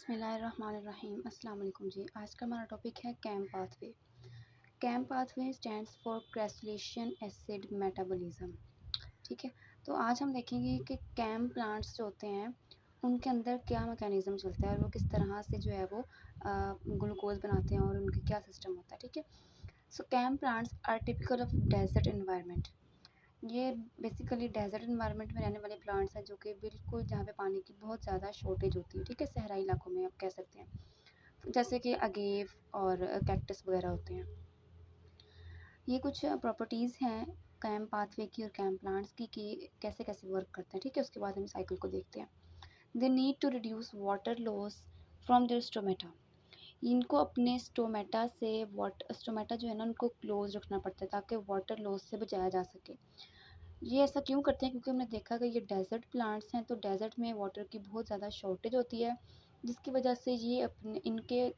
बिस्मिल्लाहिर्रहमानिर्रहीम। अस्सलाम वालेकुम जी। आज का हमारा टॉपिक है CAM pathway. CAM pathway stands for crassulacean acid metabolism. ठीक है, तो आज हम देखेंगे कि कैम प्लांट्स जो होते हैं उनके अंदर क्या मैकेनिज़्म चलता है और वो किस तरह से जो है वो ग्लूकोज बनाते हैं और उनका क्या सिस्टम होता है। ठीक है, so CAM plants are typical of desert environment. ये बेसिकली डेजर्ट एनवायरनमेंट में रहने वाले प्लांट्स हैं जो कि बिल्कुल जहाँ पे पानी की बहुत ज़्यादा शॉर्टेज होती है। ठीक है, सहराई इलाकों में आप कह सकते हैं, जैसे कि अगेव और कैक्टस वगैरह होते हैं। ये कुछ प्रॉपर्टीज़ हैं कैम पाथवे की और कैम प्लांट्स की कि कैसे कैसे वर्क करते हैं। ठीक है, उसके बाद हम साइकिल को देखते हैं। They need to reduce water loss from their stomata. इनको अपने स्टोमेटा से स्टोमेटा जो है ना उनको क्लोज रखना पड़ता है ताकि वाटर लॉस से बचाया जा सके। ये ऐसा क्यों करते हैं? क्योंकि हमने देखा कि ये डेज़र्ट प्लांट्स हैं, तो डेज़र्ट में वाटर की बहुत ज़्यादा शॉर्टेज होती है, जिसकी वजह से ये अपने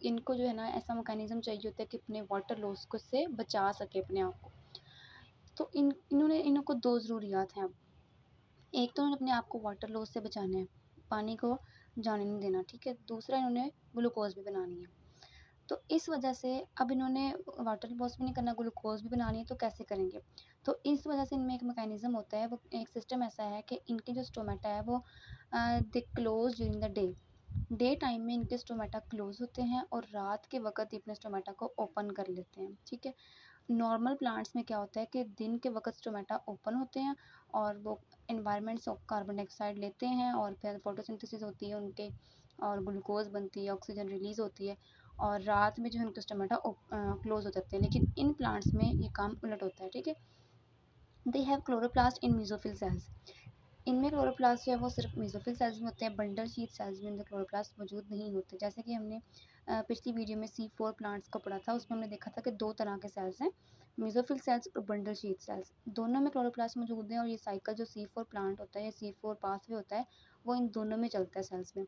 इनको जो है ना ऐसा मैकेनिज़्म चाहिए होता है कि अपने वाटर लॉस को से बचा सके अपने आप को। तो इनको 2 ज़रूरियात हैं अब। एक तो इन्होंने अपने आप को वाटर लॉस से बचाना है, पानी को जाने नहीं देना, ठीक है? दूसरा इन्होंने ग्लूकोज़ भी बनानी है। तो इस वजह से अब इन्होंने वाटर लॉस भी नहीं करना, ग्लूकोज़ भी बनानी है, तो कैसे करेंगे? तो इस वजह से इनमें एक मैकेनिज़्म होता है, वो एक सिस्टम ऐसा है कि इनके जो स्टोमेटा है वो they close during the day. Day time में इनके स्टोमेटा क्लोज़ होते हैं और रात के वक़्त ही अपने स्टोमेटा को ओपन कर लेते हैं, ठीक है? नॉर्मल प्लांट्स में क्या होता है कि दिन के वक़्त स्टोमेटा ओपन होते हैं और वो एनवायरनमेंट से कार्बन डाइऑक्साइड लेते हैं और फिर फोटोसिंथेसिस होती है उनके और ग्लूकोज़ बनती है, ऑक्सीजन रिलीज़ होती है और रात में जो है उनके स्टोमेटा क्लोज़ हो जाते हैं। लेकिन इन प्लांट्स में ये काम उलट होता है, ठीक है? They have chloroplast in mesophyll cells. इनमें क्लोरोप्लास्ट जो है वो सिर्फ मेसोफिल सेल्स में होते हैं, बंडल शीथ सेल्स में इनके क्लोरोप्लास्ट मौजूद नहीं होते। जैसे कि हमने पिछली वीडियो में C4 प्लांट्स को पढ़ा था, उसमें हमने देखा था कि 2 तरह के सेल्स हैं, मेसोफिल सेल्स और बंडल शीथ सेल्स। दोनों में क्लोरोप्लास्ट मौजूद हैं और ये साइकिल जो C4 प्लांट होता है या C4 पाथवे होता है, वो इन दोनों में चलता है सेल्स में।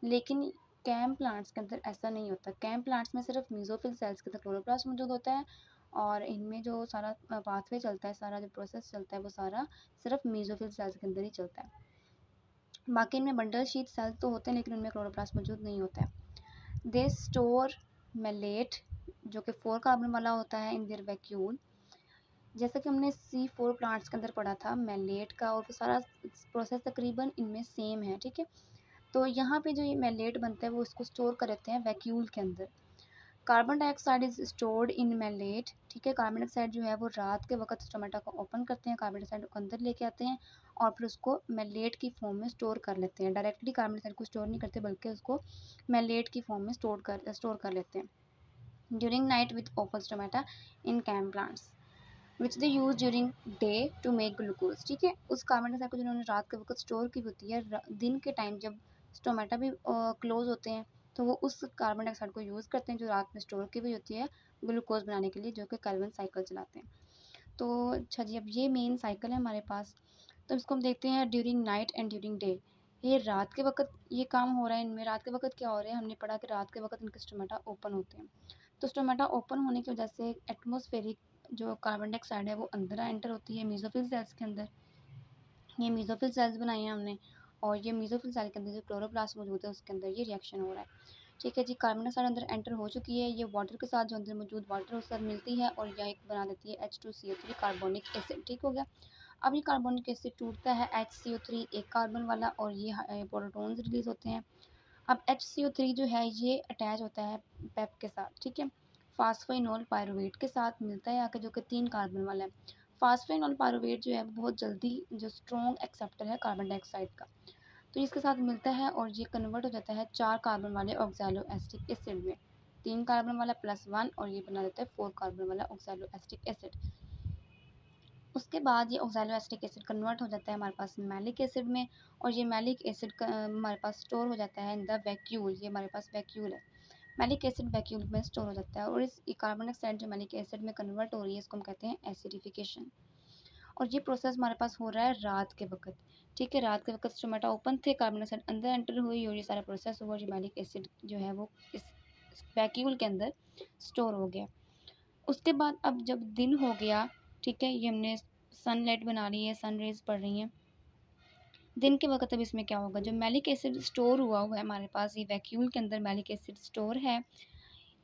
लेकिन कैम प्लांट्स के अंदर ऐसा नहीं होता। कैम प्लांट्स में सिर्फ मेसोफिल सेल्स के अंदर क्लोरोप्लास्ट मौजूद होता है और इनमें जो सारा पाथवे चलता है, सारा जो प्रोसेस चलता है, वो सारा सिर्फ मेसोफिल सेल्स के अंदर ही चलता है। बाकी इनमें बंडल शीथ सेल्स तो होते हैं लेकिन उनमें क्लोरोप्लास्ट मौजूद नहीं होता है। दे स्टोर मेलेट जो कि 4 कार्बन वाला होता है इन देयर वैक्यूल। जैसा कि हमने C4 प्लांट्स के अंदर पढ़ा था मेलेट का, और वो सारा प्रोसेस तकरीबन इनमें सेम है, ठीक है? तो यहाँ पे जो ये मेलेट बनता है वो इसको स्टोर कर लेते हैं वैक्यूल के अंदर। Carbon dioxide is stored in malate, ठीक है? कार्बन डाइऑक्साइड जो है वो रात के वक्त स्टोमेटा को ओपन करते हैं, कार्बन डाइऑक्साइड को अंदर लेके आते हैं और फिर उसको मेलेट की फॉर्म में स्टोर कर लेते हैं। डायरेक्टली कार्बन डाइऑक्साइड को स्टोर नहीं करते बल्कि उसको मेलेट की फॉर्म में स्टोर कर लेते हैं। During night with open stomata in CAM plants which they use during day to make glucose, ठीक है? उस कार्बन डाइऑक्साइड को जिन्होंने रात के वक्त स्टोर की होती है, दिन के टाइम जब स्टोमेटा भी क्लोज होते हैं तो वो उस कार्बन डाइऑक्साइड को यूज़ करते हैं जो रात में स्टोर की हुई होती है ग्लूकोज बनाने के लिए, जो कि कैल्विन साइकिल चलाते हैं। तो अच्छा जी, अब ये मेन साइकिल है हमारे पास, तो इसको हम देखते हैं during night and during day. ये रात के वक्त ये काम हो रहा है इनमें। रात के वक्त क्या हो रहा है, हमने पढ़ा कि रात के वक्त इनके स्टोमेटा ओपन होते हैं। तो स्टोमेटा ओपन होने की वजह से एटमॉस्फेरिक जो कार्बन डाइऑक्साइड है वो अंदर एंटर होती है मेसोफिल सेल्स के अंदर। ये मेसोफिल सेल्स बनाए हैं हमने और ये मेसोफिल सेल के अंदर जो क्लोरोप्लास्ट मौजूद है उसके अंदर ये रिएक्शन हो रहा है, ठीक है जी? कार्बन डाइऑक्साइड अंदर एंटर हो चुकी है, ये वाटर के साथ जो अंदर मौजूद वाटर उसके साथ मिलती है और यह एक बना देती है H2CO3 कार्बोनिक एसिड, ठीक हो गया? अब ये कार्बोनिक एसिड टूटता है, HCO3 एक कार्बन वाला, और ये प्रोटॉन्स रिलीज होते हैं। अब HCO3 जो है ये अटैच होता है पेप के साथ, ठीक है? फास्फेनॉल पायरुवेट के साथ मिलता है आके, जो कि 3 कार्बन वाला है। फास्फेनॉल पायरुवेट जो है बहुत जल्दी जो स्ट्रॉन्ग एक्सेप्टर है कार्बन डाइऑक्साइड का, तो इसके साथ मिलता है और ये कन्वर्ट हो जाता है 4 कार्बन वाले ऑक्सैलो एसिटिक एसिड में। 3 कार्बन वाला +1 और ये बना देता है 4 कार्बन वाला ऑक्सैलो एसिटिक एसिड। उसके बाद ये ऑक्सैलो एसिटिक एसिड कन्वर्ट हो जाता है हमारे पास मैलिक एसिड में, और ये मैलिक एसिड हमारे पास स्टोर हो जाता है इन द वैक्यूल। ये हमारे पास वैक्यूल है, मैलिक एसिड वैक्यूल में स्टोर हो जाता है और इस कार्बन डाइऑक्साइड जो मैलिक एसिड में कन्वर्ट हो रही है इसको हम कहते हैं एसिडिफिकेशन। और ये प्रोसेस हमारे पास हो रहा है रात के वक्त, ठीक है? रात के वक्त स्टोमेटा ओपन थे, कार्बन डाइऑक्साइड अंदर एंटर हुई और ये सारा प्रोसेस हुआ, ये मैलिक एसिड जो है वो इस वैक्यूल के अंदर स्टोर हो गया। उसके बाद अब जब दिन हो गया, ठीक है, ये हमने सनलाइट बना रही है, सन रेज पड़ रही हैं, दिन के वक़्त अब इसमें क्या होगा, जो मैलिक एसिड स्टोर हुआ हुआ है हमारे पास, ये वैक्यूल के अंदर मैलिक एसिड स्टोर है।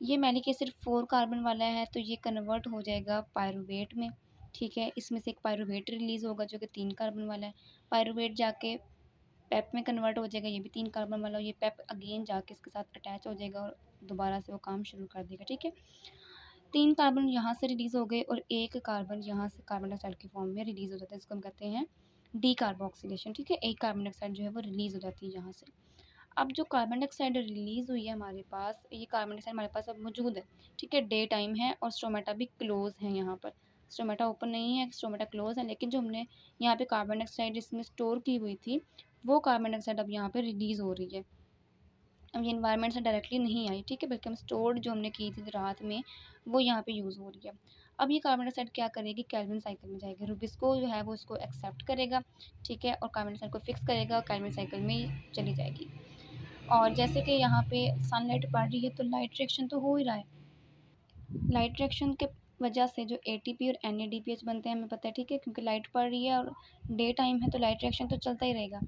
ये मैलिक एसिड 4 कार्बन वाला है, तो ये कन्वर्ट हो जाएगा पायरुवेट में, ठीक है। इसमें से एक पायरुवेट रिलीज़ होगा जो कि 3 कार्बन वाला है। पायरुवेट जाके पेप में कन्वर्ट हो जाएगा, ये भी 3 कार्बन वाला, और ये पेप अगेन जाके इसके साथ अटैच हो जाएगा और दोबारा से वो काम शुरू कर देगा, ठीक है। 3 कार्बन यहाँ से रिलीज़ हो गए और 1 कार्बन यहाँ से कार्बन डाइऑक्साइड की फॉर्म में रिलीज़ हो जाता है, जिसको हम कहते हैं डीकार्बोक्सिलेशन, ठीक है। 1 कार्बन डाइऑक्साइड जो है वो रिलीज़ हो जाती है यहाँ से। अब जो कार्बन डाइऑक्साइड रिलीज़ हुई है हमारे पास, ये कार्बन डाइऑक्साइड हमारे पास अब मौजूद है, ठीक है। डे टाइम है और स्टोमेटा भी क्लोज़ है यहाँ पर। स्टोमेटा ओपन नहीं है, स्टोमेटा क्लोज़ है, लेकिन जो हमने यहाँ पे कार्बन डाइऑक्साइड इसमें स्टोर की हुई थी, वो कार्बन डाइऑक्साइड अब यहाँ पे रिलीज़ हो रही है। अब ये एनवायरनमेंट से डायरेक्टली नहीं आई, ठीक है, बल्कि हम स्टोर्ड जो हमने की थी रात में, वो यहाँ पे यूज़ हो रही है। अब ये कार्बन डाइऑक्साइड क्या करेगी, केल्विन साइकिल में जाएगी। रूबिस्को जो है वो इसको एक्सेप्ट करेगा, ठीक है, और कार्बन डाइऑक्साइड को फिक्स करेगा और केल्विन साइकिल में चली जाएगी। और जैसे कि यहाँ पे सनलाइट पड़ रही है तो लाइट रिएक्शन तो हो ही रहा है। लाइट रिएक्शन के वजह से जो एटीपी और एनएडीपीएच बनते हैं हमें पता है, ठीक है, क्योंकि लाइट पड़ रही है और डे टाइम है तो लाइट रिएक्शन तो चलता ही रहेगा।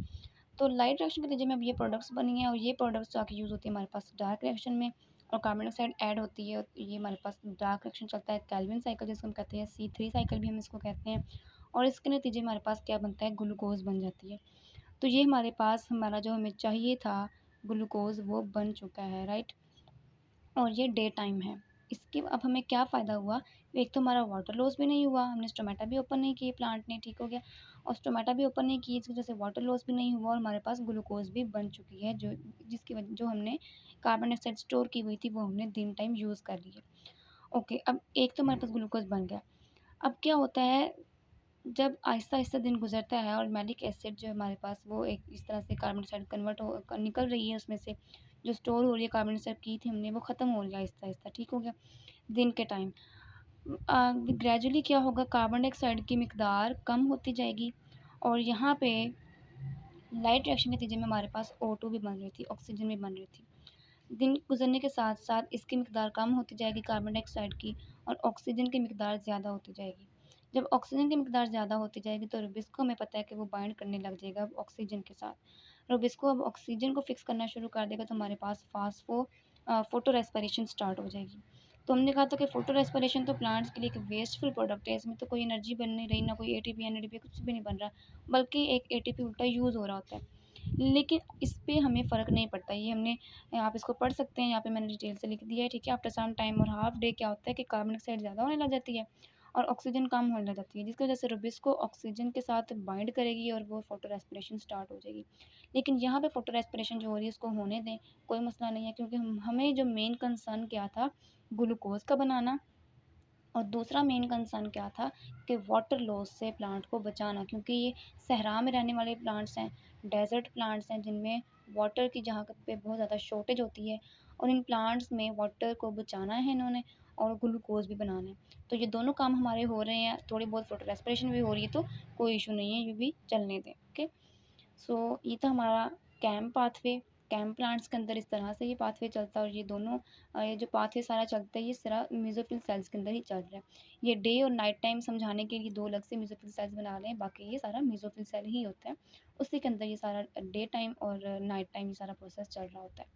तो लाइट रिएक्शन के नतीजे में अब ये प्रोडक्ट्स बनी हैं और ये प्रोडक्ट्स जाके यूज़ होती है हमारे पास डार्क रिएक्शन में, और कार्बन डाइऑक्साइड ऐड होती है और ये हमारे पास डार्क रिएक्शन चलता है केल्विन साइकिल, जिसको हम कहते हैं C3 साइकिल भी हम इसको कहते हैं। और इसके नतीजे में हमारे पास क्या बनता है, ग्लूकोज बन जाती है। तो ये हमारे पास हमारा जो हमें चाहिए था ग्लूकोज वो बन चुका है, राइट। और ये डे टाइम है। इसके अब हमें क्या फ़ायदा हुआ, एक तो हमारा वाटर लॉस भी नहीं हुआ, हमने स्टोमेटा भी ओपन नहीं किए, प्लांट ने, ठीक हो गया। और स्टोमेटा भी ओपन नहीं की, इसकी वजह से वाटर लॉस भी नहीं हुआ और हमारे पास ग्लूकोज भी बन चुकी है, जो जिसकी वजह जो हमने कार्बन डाइऑक्साइड स्टोर की हुई थी वो हमने दिन टाइम यूज़ कर ली है। ओके, अब एक तो हमारे पास ग्लूकोज बन गया। अब क्या होता है, जब आहिस्ता-आहिस्ता दिन गुज़रता है और मैलिक एसिड जो है हमारे पास वो एक इस तरह से कार्बन डाइऑक्साइड कन्वर्ट हो निकल रही है उसमें से, जो स्टोर हो रही है कार्बन डाइऑक्साइड की थी हमने, वो ख़त्म हो रही है आहिस्ता-आहिस्ता, ठीक हो गया, दिन के टाइम। ग्रेजुअली क्या होगा, कार्बन डाइऑक्साइड की मिकदार कम होती जाएगी और यहाँ पे लाइट रिएक्शन के नतीजे में हमारे पास O2 भी बन रही थी, ऑक्सीजन भी बन रही थी। दिन गुज़रने के साथ-साथ इसकी मिकदार कम होती जाएगी कार्बन डाइऑक्साइड की और ऑक्सीजन की मिकदार ज़्यादा होती जाएगी। जब ऑक्सीजन की मिकदार ज़्यादा होती जाएगी तो रूबिस्को हमें पता है कि वो बाइंड करने लग जाएगा अब ऑक्सीजन के साथ। रूबिस्को अब ऑक्सीजन को फ़िक्स करना शुरू कर देगा तो हमारे पास फ़ोटो रेस्पिरेशन स्टार्ट हो जाएगी। तो हमने कहा था कि फ़ोटो रेस्पिरेशन तो प्लांट्स के लिए एक वेस्टफुल प्रोडक्ट है, इसमें तो कोई एनर्जी बन नहीं रही, ना कोई एटीपी, एनएडीपी कुछ भी नहीं बन रहा, बल्कि एक एटीपी उल्टा यूज़ हो रहा होता है। लेकिन इस पे हमें फ़र्क नहीं पड़ता, ये हमने आप इसको पढ़ सकते हैं, यहाँ पे मैंने डिटेल से लिख दिया है, ठीक है। आफ्टर सम टाइम और हाफ डे क्या होता है कि कार्बन डाइऑक्साइड ज़्यादा होने लग जाती है और ऑक्सीजन कम होने लग जाती है, जिसकी वजह से रूबिस्को ऑक्सीजन के साथ बाइंड करेगी और वो फ़ोटो रेस्पिरेशन स्टार्ट हो जाएगी। लेकिन यहाँ पे फ़ोटो रेस्पिरेशन जो हो रही है उसको होने दें, कोई मसला नहीं है, क्योंकि हमें जो मेन कंसर्न क्या था, ग्लूकोज़ का बनाना, और दूसरा मेन कंसर्न क्या था कि वाटर लॉस से प्लांट को बचाना, क्योंकि ये सहरा में रहने वाले प्लांट्स हैं, डेजर्ट प्लांट्स हैं, जिनमें वाटर की जहाँ पे बहुत ज़्यादा शॉर्टेज होती है, और इन प्लांट्स में वाटर को बचाना है इन्होंने और ग्लूकोज भी बनाना है। तो ये दोनों काम हमारे हो रहे हैं, थोड़ी बहुत फोटो रेस्पिरेशन भी हो रही है, तो कोई इशू नहीं है, ये भी चलने दें, ओके। सो ये था हमारा कैम पाथवे। कैम प्लांट्स के अंदर इस तरह से ये पाथवे चलता है और ये दोनों ये जो पाथवे सारा चलता है ये सारा मेसोफिल सेल्स के अंदर ही चल रहा है। ये डे और नाइट टाइम समझाने के लिए दो अलग से मेसोफिल सेल्स बना रहे हैं, बाकी ये सारा मेसोफिल सेल ही होता है। उसी के अंदर ये सारा डे टाइम और नाइट टाइम ये सारा प्रोसेस चल रहा होता है।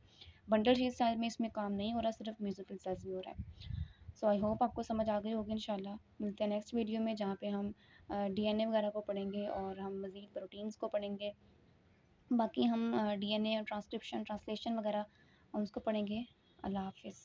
बंडल शीट सेल में इसमें काम नहीं हो रहा, सिर्फ मेसोफिल सेल्स में हो रहा है। सो आई होप आपको समझ आ गई होगी इंशाल्लाह। मिलते हैं नेक्स्ट वीडियो में जहाँ पे हम डीएनए वगैरह को पढ़ेंगे और हम मज़ीद प्रोटीन्स को पढ़ेंगे। बाकी हम डीएनए और ट्रांसक्रिप्शन ट्रांसलेशन वगैरह उसको पढ़ेंगे। अल्लाह हाफ़िज़।